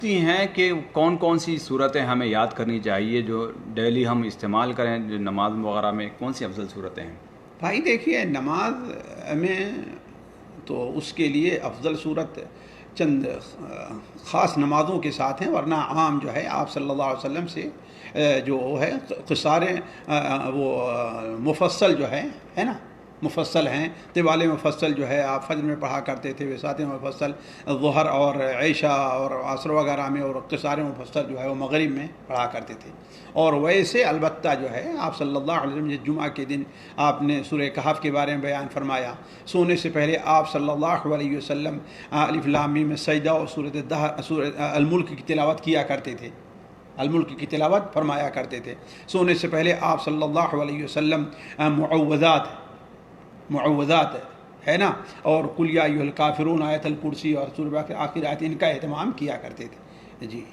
ہیں کہ کون کون سی صورتیں ہمیں یاد کرنی چاہیے جو ڈیلی ہم استعمال کریں، جو نماز وغیرہ میں کون سی افضل صورتیں ہیں؟ بھائی دیکھیے، نماز میں تو اس کے لیے افضل صورت چند خاص نمازوں کے ساتھ ہیں، ورنہ عام جو ہے آپ صلی اللہ علیہ وسلم سے جو ہے قصار وہ مفصل جو ہے نا، مفصل ہیں، طوال مفصل جو ہے آپ فجر میں پڑھا کرتے تھے، وساط مفصل ظہر اور عشاء اور عصر وغیرہ میں، اور قصار مفصل جو ہے وہ مغرب میں پڑھا کرتے تھے۔ اور ویسے البتہ جو ہے آپ صلی اللہ علیہ وسلم جمعہ کے دن آپ نے سورہ کہف کے بارے میں بیان فرمایا، سونے سے پہلے آپ صلی اللہ علیہ وسلم الف لام میم سجدہ اور سورۃ الملک کی تلاوت کیا کرتے تھے، الملک کی تلاوت فرمایا کرتے تھے۔ سونے سے پہلے آپ صلی اللہ علیہ وسلم معوذات ہے نا، اور قل یا ایھا الکافرون، آیت الکرسی اور سورہ کے آخر آیت، ان کا اہتمام کیا کرتے تھے۔ جی